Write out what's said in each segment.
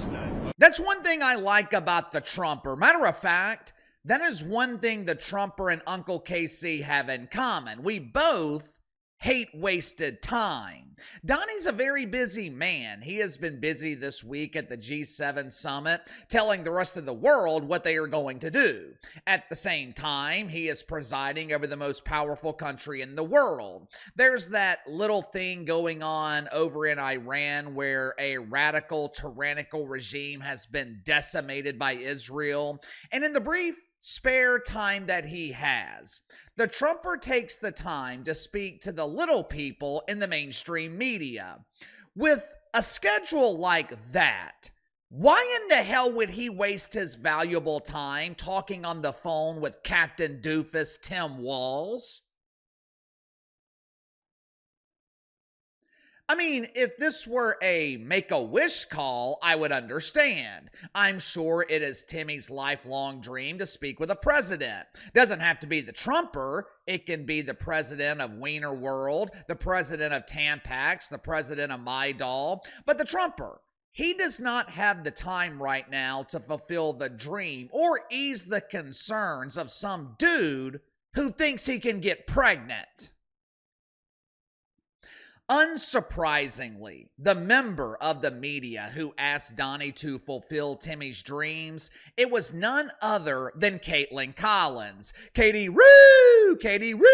today. That's one thing I like about the Trumper. Matter of fact, that is one thing the Trumper and Uncle KC have in common. We both hate wasted time. Donnie's a very busy man. He has been busy this week at the G7 summit, telling the rest of the world what they are going to do. At the same time, he is presiding over the most powerful country in the world. There's that little thing going on over in Iran where a radical, tyrannical regime has been decimated by Israel. And in the brief spare time that he has, the Trumper takes the time to speak to the little people in the mainstream media. With a schedule like that, why in the hell would he waste his valuable time talking on the phone with Captain Doofus Tim Walz? I mean, if this were a Make-A-Wish call, I would understand. I'm sure it is Timmy's lifelong dream to speak with a president. Doesn't have to be the Trumper. It can be the president of Wiener World, the president of Tampax, the president of My Doll. But the Trumper, he does not have the time right now to fulfill the dream or ease the concerns of some dude who thinks he can get pregnant. Unsurprisingly, the member of the media who asked Donnie to fulfill Timmy's dreams, it was none other than Kaitlan Collins. Katie Roo! Katie Roo!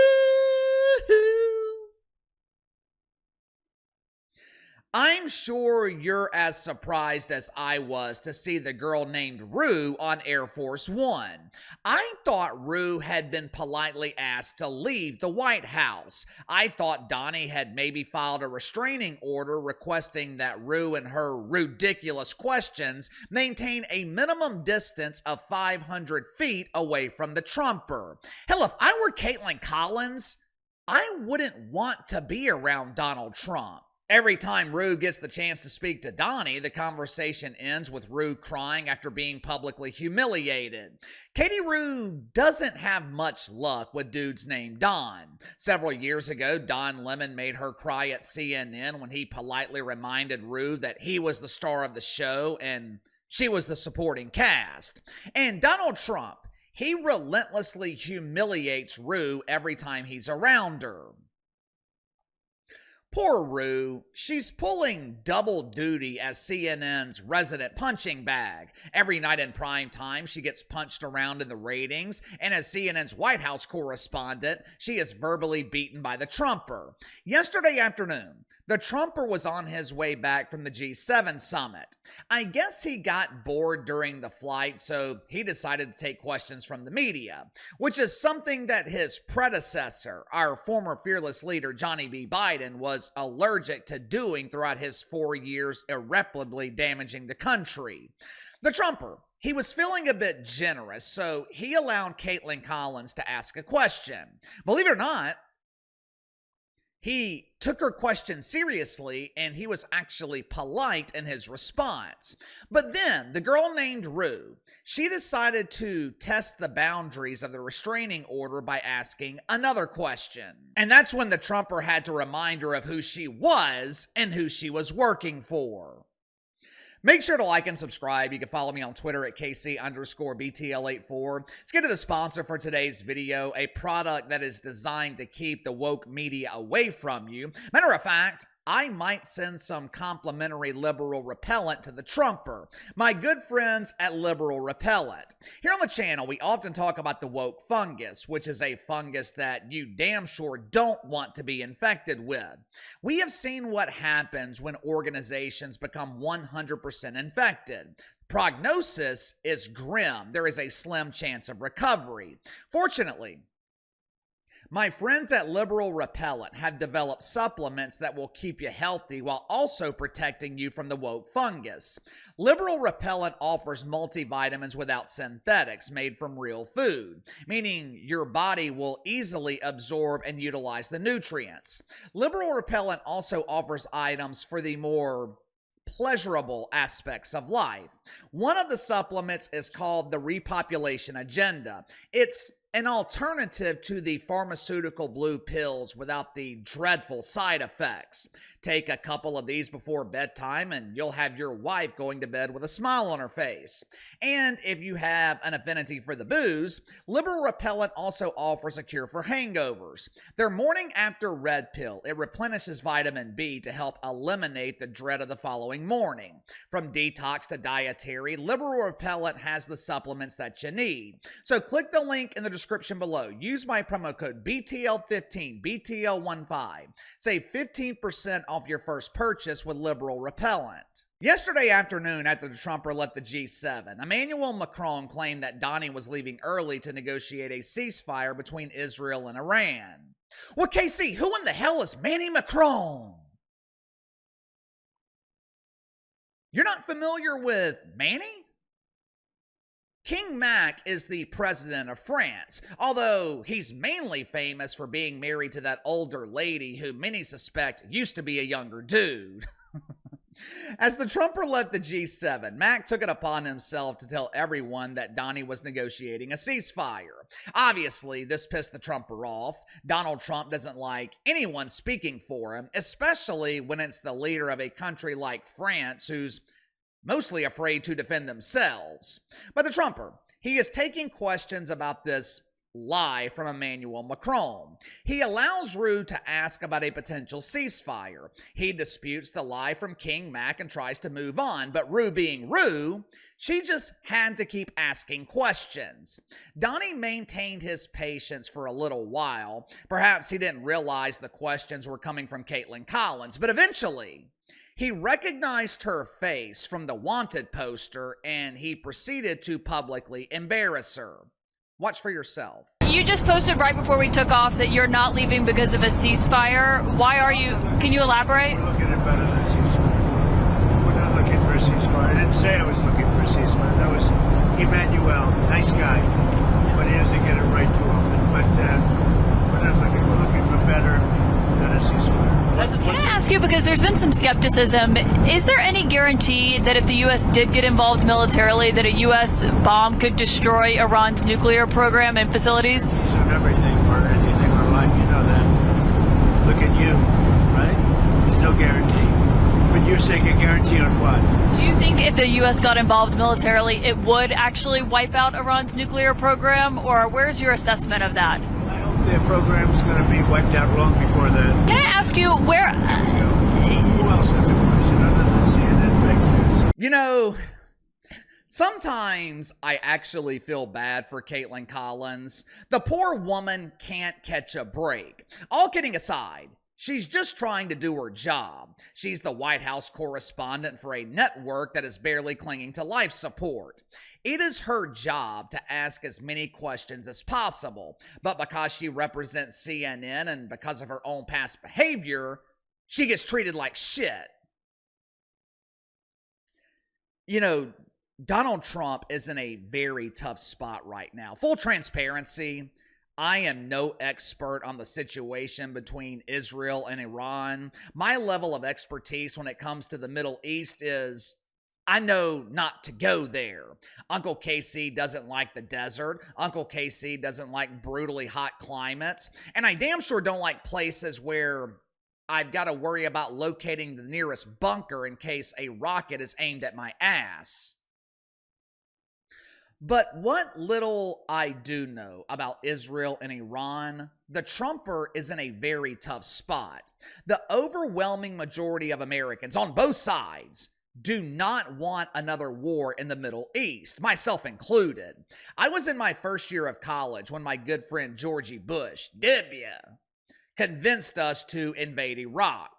I'm sure you're as surprised as I was to see the girl named Rue on Air Force One. I thought Rue had been politely asked to leave the White House. I thought Donnie had maybe filed a restraining order requesting that Rue and her ridiculous questions maintain a minimum distance of 500 feet away from the Trumper. Hell, if I were Kaitlan Collins, I wouldn't want to be around Donald Trump. Every time Rue gets the chance to speak to Donnie, the conversation ends with Rue crying after being publicly humiliated. Katie Rue doesn't have much luck with dudes named Don. Several years ago, Don Lemon made her cry at CNN when he politely reminded Rue that he was the star of the show and she was the supporting cast. And Donald Trump, he relentlessly humiliates Rue every time he's around her. Poor Rue, she's pulling double duty as CNN's resident punching bag. Every night in prime time, she gets punched around in the ratings, and as CNN's White House correspondent, she is verbally beaten by the Trumper. Yesterday afternoon, the Trumper was on his way back from the G7 summit. I guess he got bored during the flight, so he decided to take questions from the media, which is something that his predecessor, our former fearless leader Johnny B. Biden, was allergic to doing throughout his 4 years, irreparably damaging the country. The Trumper, he was feeling a bit generous, so he allowed Kaitlan Collins to ask a question. Believe it or not, he took her question seriously, and he was actually polite in his response. But then, the girl named Rue, she decided to test the boundaries of the restraining order by asking another question. And that's when the Trumper had to remind her of who she was and who she was working for. Make sure to like and subscribe. You can follow me on Twitter at KC_BTL84. Let's get to the sponsor for today's video, a product that is designed to keep the woke media away from you. Matter of fact, I might send some complimentary liberal repellent to the Trumper. My good friends at Liberal Repellent. Here on the channel, we often talk about the woke fungus, which is a fungus that you damn sure don't want to be infected with. We have seen what happens when organizations become 100% infected. Prognosis is grim. There is a slim chance of recovery. Fortunately, my friends at Liberal Repellent have developed supplements that will keep you healthy while also protecting you from the woke fungus. Liberal Repellent offers multivitamins without synthetics made from real food, meaning your body will easily absorb and utilize the nutrients. Liberal Repellent also offers items for the more pleasurable aspects of life. One of the supplements is called the Repopulation Agenda. It's an alternative to the pharmaceutical blue pills without the dreadful side effects. Take a couple of these before bedtime and you'll have your wife going to bed with a smile on her face. And if you have an affinity for the booze, Liberal Repellent also offers a cure for hangovers. Their morning after red pill, it replenishes vitamin B to help eliminate the dread of the following morning. From detox to dietary, Liberal Repellent has the supplements that you need. So click the link in the description below. Use my promo code BTL15, BTL15. Save 15% off your first purchase with Liberal Repellent. Yesterday afternoon, after the Trumper left the G7, Emmanuel Macron claimed that Donnie was leaving early to negotiate a ceasefire between Israel and Iran. Well, KC, who in the hell is Manny Macron? You're not familiar with Manny? King Mac is the president of France, although he's mainly famous for being married to that older lady who many suspect used to be a younger dude. As the Trumper left the G7, Mac took it upon himself to tell everyone that Donnie was negotiating a ceasefire. Obviously, this pissed the Trumper off. Donald Trump doesn't like anyone speaking for him, especially when it's the leader of a country like France who's mostly afraid to defend themselves. But the Trumper, he is taking questions about this lie from Emmanuel Macron. He allows Rue to ask about a potential ceasefire. He disputes the lie from King Mac and tries to move on, but Rue being Rue, she just had to keep asking questions. Donnie maintained his patience for a little while. Perhaps he didn't realize the questions were coming from Kaitlan Collins, but eventually he recognized her face from the wanted poster and he proceeded to publicly embarrass her. Watch for yourself. You just posted right before we took off that you're not leaving because of a ceasefire. Why are you? Can you elaborate? We're looking at better than ceasefire. We're not looking for a ceasefire. I didn't say I was looking for a ceasefire. That was Emmanuel, nice guy, but he doesn't get it right too often. But we're not looking. We're looking for better than a ceasefire. Can I ask you, because there's been some skepticism, is there any guarantee that if the U.S. did get involved militarily, that a U.S. bomb could destroy Iran's nuclear program and facilities? Of everything or anything in life, you know that. Look at you, right? There's no guarantee. But you're saying a guarantee on what? Do you think if the U.S. got involved militarily, it would actually wipe out Iran's nuclear program, or where's your assessment of that? I hope their program's going to be wiped out long before that. Can I ask you where... Who else has a question other than CNN fake news? You know, sometimes I actually feel bad for Kaitlan Collins. The poor woman can't catch a break. All kidding aside, she's just trying to do her job. She's the White House correspondent for a network that is barely clinging to life support. It is her job to ask as many questions as possible, but because she represents CNN and because of her own past behavior, she gets treated like shit. You know, Donald Trump is in a very tough spot right now. Full transparency, I am no expert on the situation between Israel and Iran. My level of expertise when it comes to the Middle East is I know not to go there. Uncle Casey doesn't like the desert. Uncle Casey doesn't like brutally hot climates. And I damn sure don't like places where I've got to worry about locating the nearest bunker in case a rocket is aimed at my ass. But what little I do know about Israel and Iran, the Trumper is in a very tough spot. The overwhelming majority of Americans on both sides do not want another war in the Middle East, myself included. I was in my first year of college when my good friend Georgie Bush, W, convinced us to invade Iraq.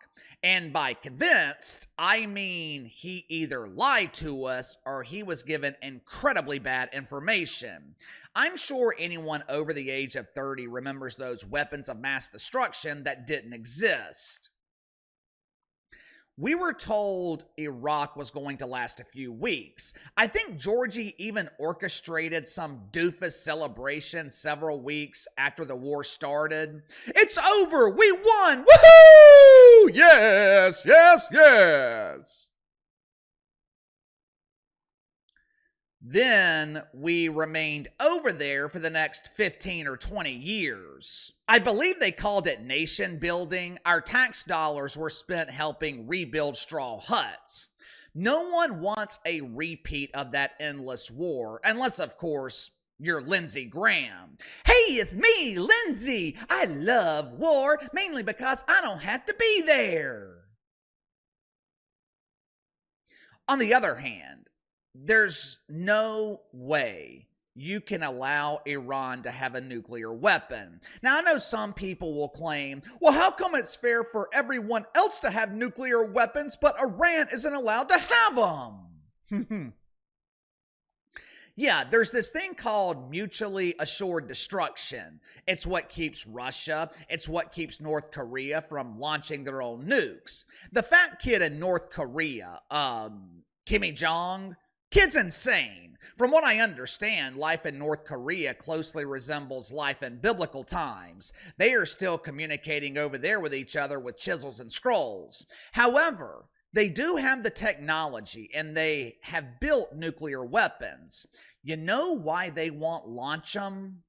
And by convinced, I mean he either lied to us or he was given incredibly bad information. I'm sure anyone over the age of 30 remembers those weapons of mass destruction that didn't exist. We were told Iraq was going to last a few weeks. I think Georgie even orchestrated some doofus celebration several weeks after the war started. It's over! We won! Woohoo! Yes, yes, yes! Then we remained over there for the next 15 or 20 years. I believe they called it nation building. Our tax dollars were spent helping rebuild straw huts. No one wants a repeat of that endless war, unless, of course, you're Lindsey Graham. Hey, it's me, Lindsey. I love war, mainly because I don't have to be there. On the other hand, there's no way you can allow Iran to have a nuclear weapon. Now, I know some people will claim, well, how come it's fair for everyone else to have nuclear weapons, but Iran isn't allowed to have them? Yeah, there's this thing called mutually assured destruction. It's what keeps Russia, it's what keeps North Korea from launching their own nukes. The fat kid in North Korea, Kim Jong, kid's insane. From what I understand, life in North Korea closely resembles life in biblical times. They are still communicating over there with each other with chisels and scrolls. However, they do have the technology and they have built nuclear weapons. You know why they won't launch them?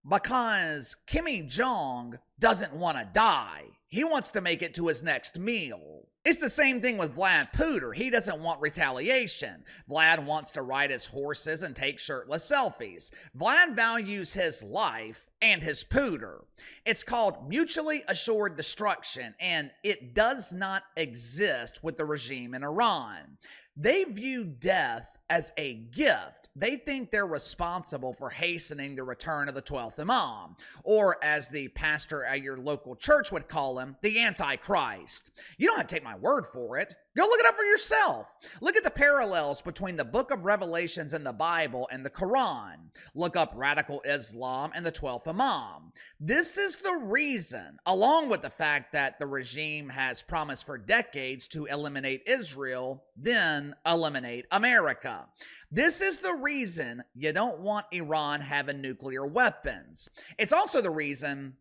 Because Kim Jong doesn't want to die. He wants to make it to his next meal. It's the same thing with Vlad Putin. He doesn't want retaliation. Vlad wants to ride his horses and take shirtless selfies. Vlad values his life and his pooter. It's called mutually assured destruction, and it does not exist with the regime in Iran. They view death as a gift. They think they're responsible for hastening the return of the 12th Imam, or as the pastor at your local church would call him, the Antichrist. You don't have to take my word for it. Go look it up for yourself. Look at the parallels between the book of Revelations in the Bible and the Quran. Look up radical Islam and the 12th Imam. This is the reason, along with the fact that the regime has promised for decades to eliminate Israel, then eliminate America. This is the reason you don't want Iran having nuclear weapons. It's also the reason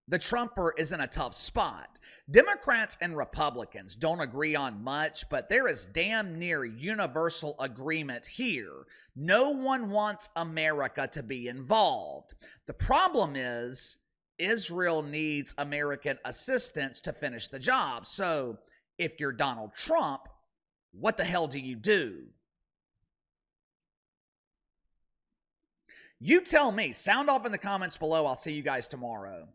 the Trumper is in a tough spot. Democrats and Republicans don't agree on much, but there is damn near universal agreement here. No one wants America to be involved. The problem is, Israel needs American assistance to finish the job. So, if you're Donald Trump, what the hell do you do? You tell me. Sound off in the comments below. I'll see you guys tomorrow.